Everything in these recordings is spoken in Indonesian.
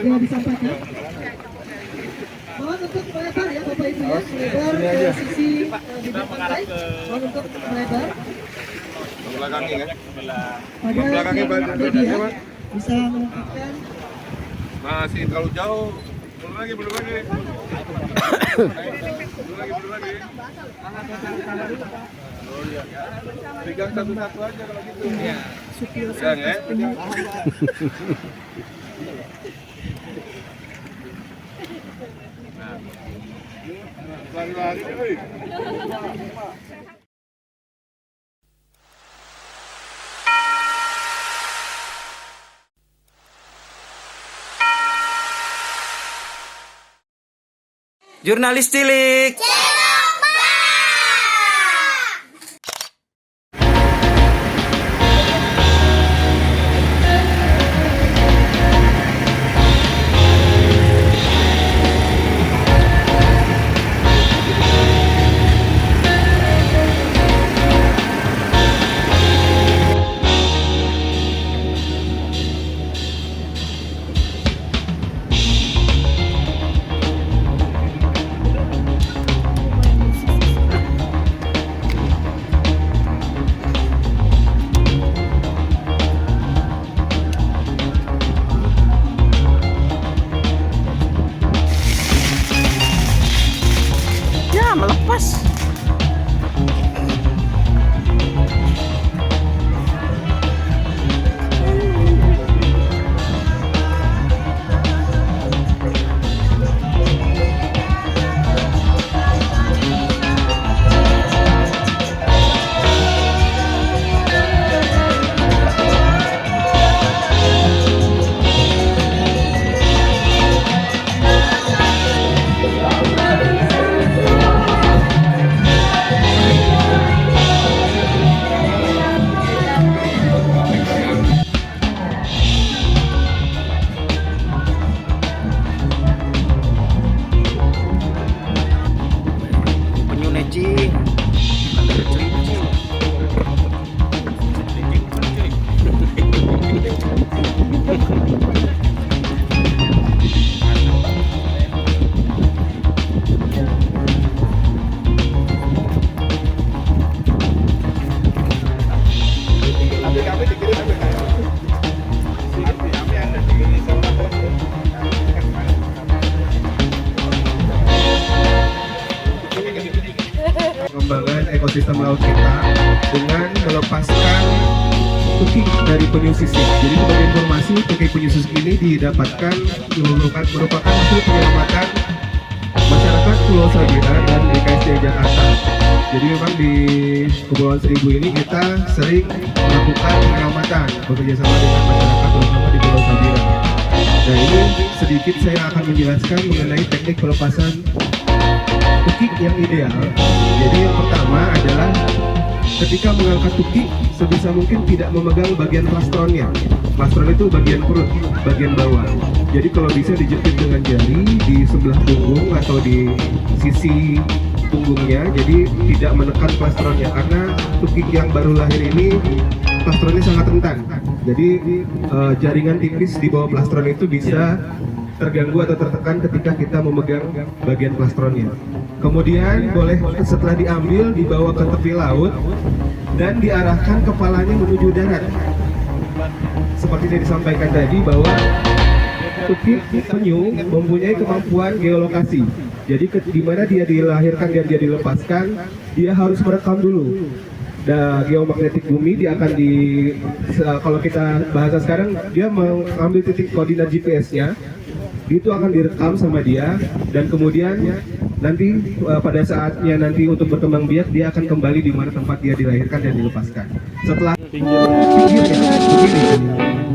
juga disampaikan. Mohon untuk melebar ya Bapak Ibu ya, melebar ke sisi bibir pantai. Mohon untuk melebar. Belakangnya kan? Pada Belakangnya media bisa mengungkapkan. Masih terlalu jauh. Belum lagi. Belum lagi. Oh iya. Pegang satu-satu aja kalau gitu. Iya. Pegang ya. Lari-lari. Jurnalis Cilik. Ya, melepas. Penyu necing. Ada celincing. Pengembangan ekosistem laut kita dengan melepaskan tukik dari penyu sisik. Jadi sebagai informasi, tukik penyu sisik ini didapatkan merupakan hasil penyelamatan masyarakat Pulau Sabira dan DKSD Jakarta. Jadi memang di Kepulauan Seribu ini kita sering melakukan penyelamatan bekerjasama dengan masyarakat terutama di Pulau Sabira. Nah, ini sedikit saya akan menjelaskan mengenai teknik pelepasan tukik yang ideal. Jadi yang pertama adalah ketika mengangkat tukik sebisa mungkin tidak memegang bagian plastronnya. Plastron itu bagian perut, bagian bawah. Jadi kalau bisa dijepit dengan jari di sebelah punggung atau di sisi punggungnya, jadi tidak menekan plastronnya karena tukik yang baru lahir ini plastronnya sangat rentan. Jadi jaringan tipis di bawah plastron itu bisa terganggu atau tertekan ketika kita memegang bagian plastronnya. Kemudian boleh setelah diambil dibawa ke tepi laut dan diarahkan kepalanya menuju darat. Seperti yang disampaikan tadi bahwa tukik penyu mempunyai kemampuan geolokasi. Jadi di mana dia dilahirkan dan dia dilepaskan, dia harus merekam dulu. Geomagnetik bumi dia akan kalau kita bahasa sekarang dia mengambil titik koordinat GPS-nya. Itu akan direkam sama dia dan kemudian nanti pada saatnya nanti untuk berkembang biak dia akan kembali di mana tempat dia dilahirkan dan dilepaskan. Setelah pinggir ya, begini.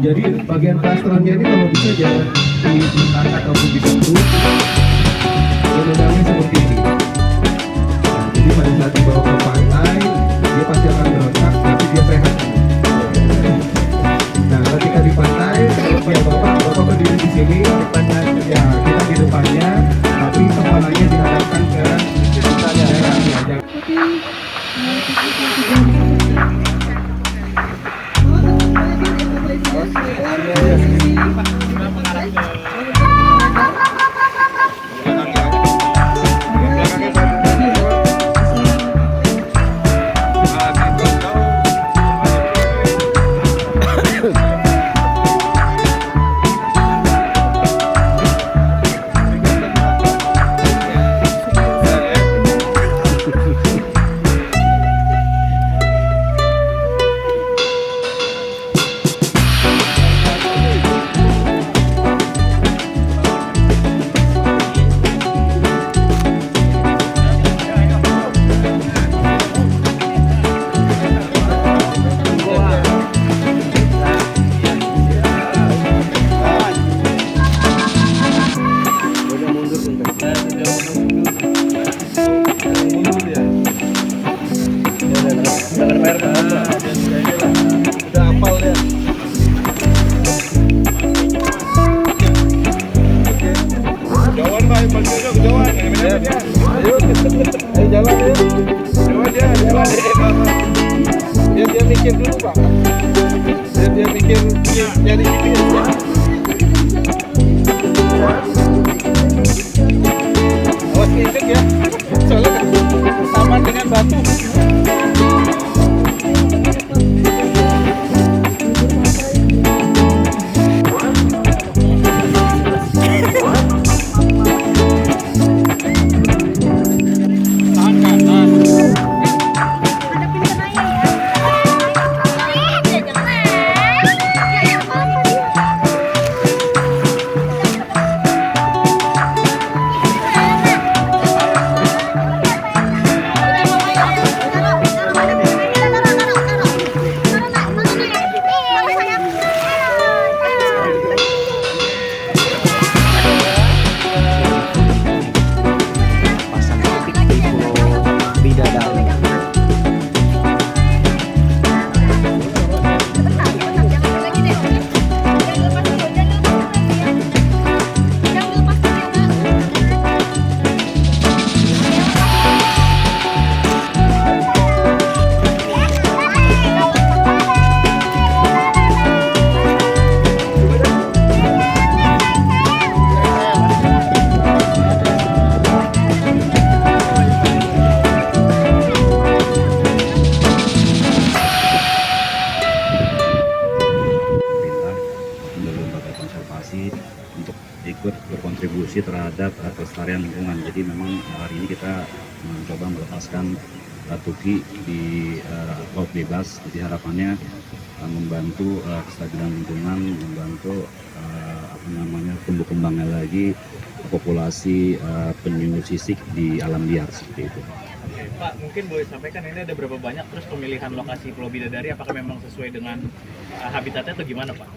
Jadi bagian plastronnya ini kalau bisa jangan dibentang ataupun dibentuk. Sebenarnya seperti ini. Jadi pada saat dibawa ke pantai dia pasti akan merontak, tapi dia sehat. Nah, ketika di pantai, ya bapak berdiri di sini, ya kita di depannya, tapi kepalanya dihadapkan ke daerah. Mohon untuk melebar ya Bapak Ibu ya, melebar ke sisi pantai Dia mikir dulu Pak. Dia mikir nyari GPS ya. Awas keinjek ya. Soalnya kan sama dengan batu. untuk ikut berkontribusi terhadap kelestarian lingkungan. Jadi memang hari ini kita mencoba melepaskan tuki di laut bebas. Jadi harapannya membantu kestabilan lingkungan, membantu tumbuh kembangnya lagi populasi penyu sisik di alam liar seperti itu. Oke, Pak, mungkin boleh sampaikan ini ada berapa banyak, terus pemilihan lokasi Pulau Bidadari apakah memang sesuai dengan habitatnya atau gimana, Pak?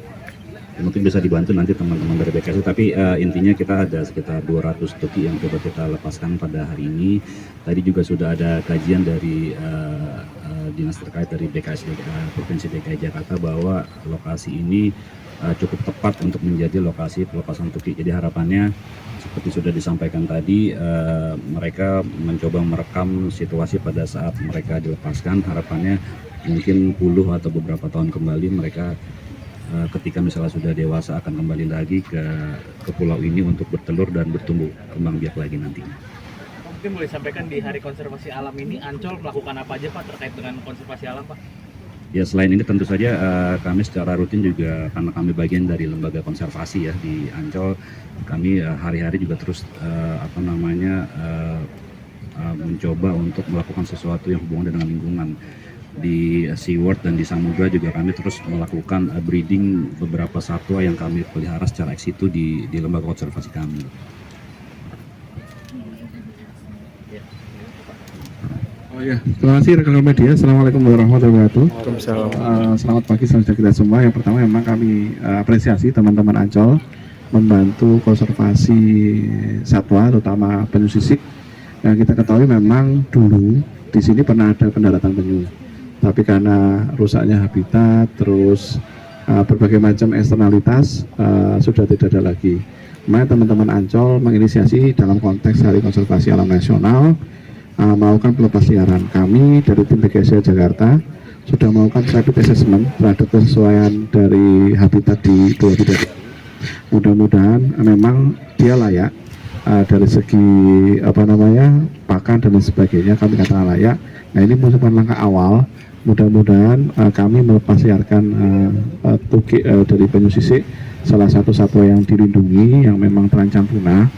Ya, mungkin bisa dibantu nanti teman-teman dari BKS, tapi intinya kita ada sekitar 200 tuki yang coba kita lepaskan pada hari ini. Tadi juga sudah ada kajian dari dinas terkait dari BKS Provinsi DKI Jakarta bahwa lokasi ini cukup tepat untuk menjadi lokasi pelepasan tuki. Jadi harapannya seperti sudah disampaikan tadi, mereka mencoba merekam situasi pada saat mereka dilepaskan. Harapannya mungkin puluh atau beberapa tahun kembali mereka ketika misalnya sudah dewasa akan kembali lagi ke pulau ini untuk bertelur dan bertumbuh kembang biak lagi nantinya. Mungkin boleh sampaikan di Hari Konservasi Alam ini Ancol melakukan apa aja, Pak, terkait dengan konservasi alam, Pak? Ya, selain ini tentu saja kami secara rutin juga, karena kami bagian dari lembaga konservasi ya di Ancol, kami hari-hari juga terus mencoba untuk melakukan sesuatu yang hubungan dengan lingkungan. Di SeaWorld dan di Samudra juga kami terus melakukan breeding beberapa satwa yang kami pelihara secara ex situ di lembaga konservasi kami. Oh ya, terima kasih rekan-rekan media. Assalamualaikum warahmatullahi wabarakatuh. Selamat pagi saudara kita semua. Yang pertama memang kami apresiasi teman-teman Ancol membantu konservasi satwa, terutama penyu sisik. Yang kita ketahui memang dulu di sini pernah ada pendaratan penyu, tapi karena rusaknya habitat, terus berbagai macam eksternalitas sudah tidak ada lagi. Makanya teman-teman Ancol menginisiasi dalam konteks Hari Konservasi Alam Nasional melakukan pelepas liaran. Kami dari tim BKS Jakarta sudah melakukan rapid assessment terhadap kesesuaian dari habitat di Pulau Bidadari. Mudah-mudahan memang dia layak dari segi pakan dan lain sebagainya, kami katakan layak. Nah, ini merupakan langkah awal. Mudah-mudahan kami melepasliarkan tukik dari penyu sisik, salah satu satwa yang dilindungi yang memang terancam punah.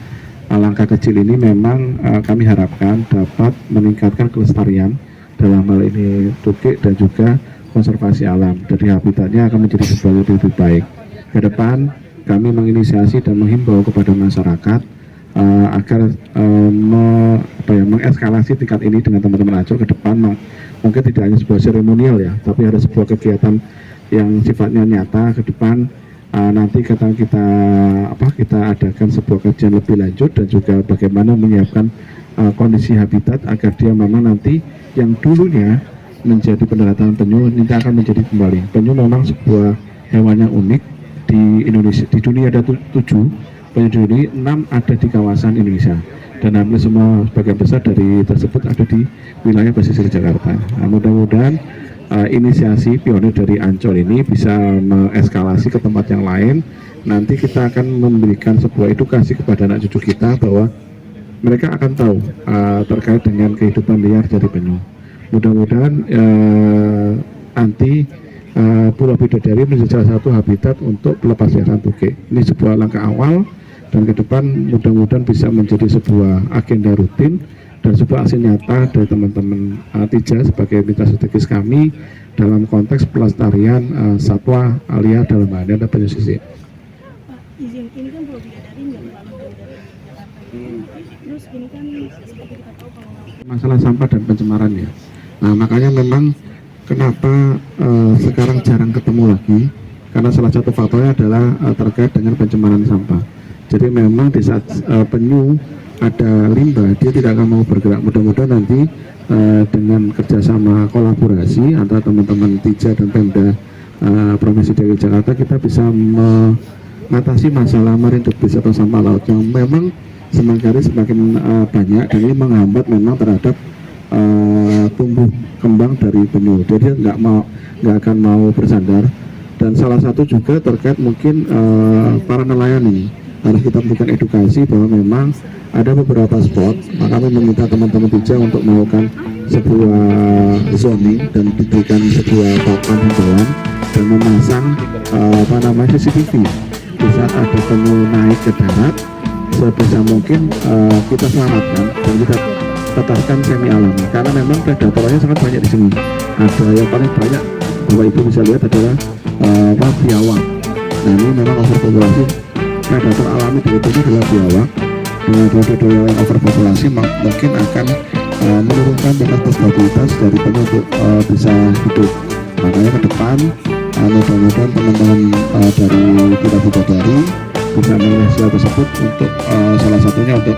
Langkah kecil ini memang kami harapkan dapat meningkatkan kelestarian dalam hal ini tukik dan juga konservasi alam. Jadi habitatnya akan menjadi sebuah lebih baik. Ke depan kami menginisiasi dan menghimbau kepada masyarakat agar mengeskalasi tingkat ini dengan teman-teman Ancol ke depan. Mungkin tidak hanya sebuah seremonial ya, tapi ada sebuah kegiatan yang sifatnya nyata ke depan. Nanti kita adakan sebuah kajian lebih lanjut dan juga bagaimana menyiapkan kondisi habitat agar dia memang nanti yang dulunya menjadi pendaratan penyu nanti akan menjadi kembali. Penyu memang sebuah hewan yang unik di Indonesia. Di dunia ada 7 penyu, ini 6 ada di kawasan Indonesia. Dan hampir semua sebagian besar dari tersebut ada di wilayah pesisir Jakarta. Nah, mudah-mudahan inisiasi pionir dari Ancol ini bisa mengeskalasi ke tempat yang lain. Nanti kita akan memberikan sebuah edukasi kepada anak cucu kita bahwa mereka akan tahu terkait dengan kehidupan liar dari penyu. Mudah-mudahan nanti Pulau Bidadari menjadi salah satu habitat untuk pelepasliaran tukik. Ini sebuah langkah awal. Dan ke depan mudah-mudahan bisa menjadi sebuah agenda rutin dan sebuah aksi nyata dari teman-teman Tija sebagai mitra strategis kami dalam konteks pelestarian satwa liar dalam hal ini ada penyu sisik. Pak, izin ini kan Pulau Bidadari nggak terlalu jauh dari Jakarta. Terus ini kan seperti kita tahu kalau masalah sampah dan pencemaran ya. Nah, makanya memang kenapa sekarang jarang ketemu lagi, karena salah satu faktornya adalah terkait dengan pencemaran sampah. Jadi memang di saat penyu ada limbah, dia tidak akan mau bergerak. Mudah-mudahan nanti dengan kerjasama kolaborasi antara teman-teman Tija dan Pemda Provinsi DKI Jakarta, kita bisa mengatasi masalah marine debris atau sampah laut yang memang semakin banyak dan ini menghambat memang terhadap tumbuh kembang dari penyu. Jadi nggak akan mau bersandar. Dan salah satu juga terkait mungkin para nelayan ini. Harus kita berikan edukasi bahwa memang ada beberapa spot, maka kami meminta teman-teman Tija untuk melakukan sebuah zoning dan diberikan sebuah papan himbauan dan memasang CCTV di saat ada penyu naik ke darat, sebisa mungkin kita selamatkan dan kita tetapkan semi alami karena memang predatornya sangat banyak di sini. Ada yang paling banyak Bapak Ibu bisa lihat adalah biawak. Nah, ini memang overpopulasi. Predator alami berikutnya adalah biawak. Dengan predator yang overpopulasi mungkin akan menurunkan tingkat probabilitas dari penyu untuk bisa hidup. Makanya ke depan mudah-mudahan teman-teman dari Pulau Bidadari bisa menginisiasi hal tersebut untuk salah satunya untuk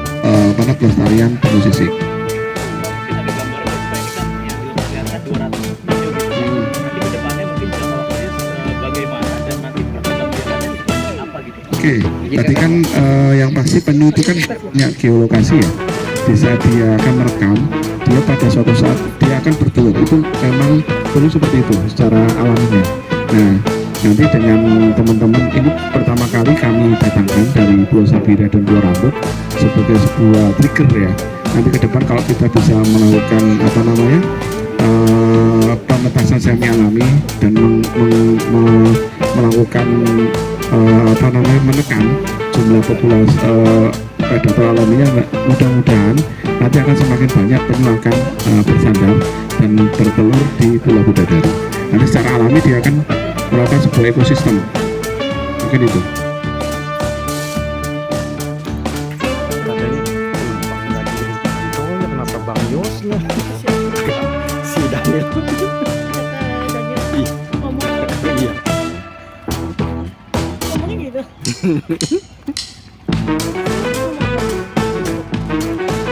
pelestarian penyu sisik. Mungkin ada gambar Vespa ini kan yang dilepasliarkan 200 penyu gitu. Nanti ke depannya mungkin bisa lokasinya bagaimana dan nanti perkembangannya seperti apa gitu. Oke, tadi kan yang pasti penyu itu kan punya geolokasi ya. Di saat dia akan merekam, dia pada suatu saat dia akan bertelur. Itu memang penyu seperti itu secara alaminya. Nah, nanti dengan teman-teman ini pertama kali kami datangkan dari Pulau Sabira dan Pulau Rambut sebagai sebuah trigger ya. Nanti ke depan kalau kita bisa melakukan pemetasan semi alami dan melakukan menekan jumlah populasi predator alaminya, mudah-mudahan nanti akan semakin banyak penyu akan bersandar dan bertelur di Pulau Bidadari. Nanti secara alami dia akan melakukan sebuah ekosistem. Mungkin itu. Katanya kenapa Bang Yosnya si Daniel. Iya. ngomongnya gitu.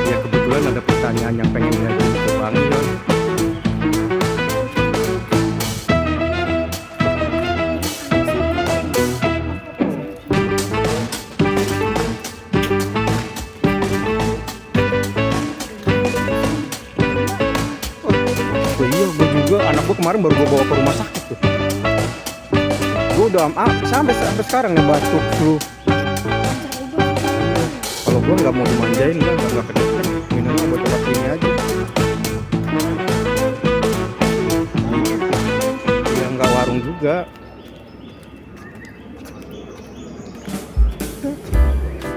Ya kebetulan ada pertanyaan yang pengen ngajuin ke Bang Yon. Iya, gue juga anak gue kemarin baru gue bawa ke rumah sakit tuh. Gue udah sampai sekarang ya batuk flu. Kalau gua nggak mau dimanjain, nggak kedeket, minumnya buat tempat ini aja. Ya nggak warung juga.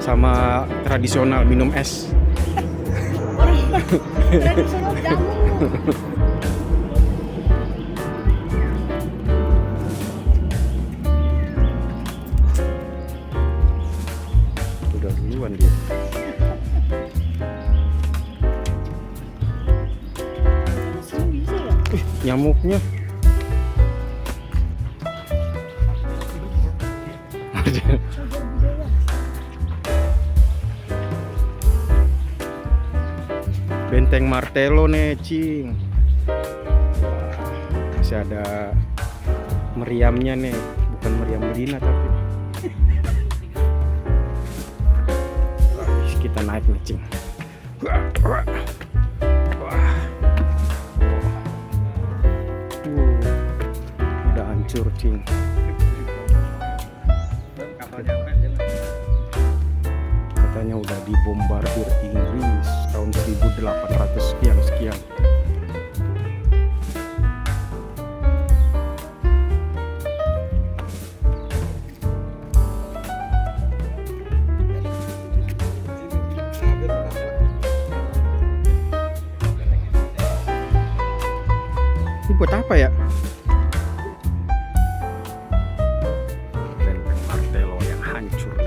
Sama tradisional minum es. Tradisional jamu. Udah duluan dia. Sini bisa ya? Nyamuknya. Cagar budaya. Benteng Martello nih, Cing. Masih ada meriamnya nih, bukan meriam Medina tapi. Wah, kita naik nih, Cing. Wah, wah. Wah. Udah hancur, Cing. Katanya udah dibombardir Inggris tahun 1800 sekian. Ini buat apa ya? Benteng Martello yang hancur.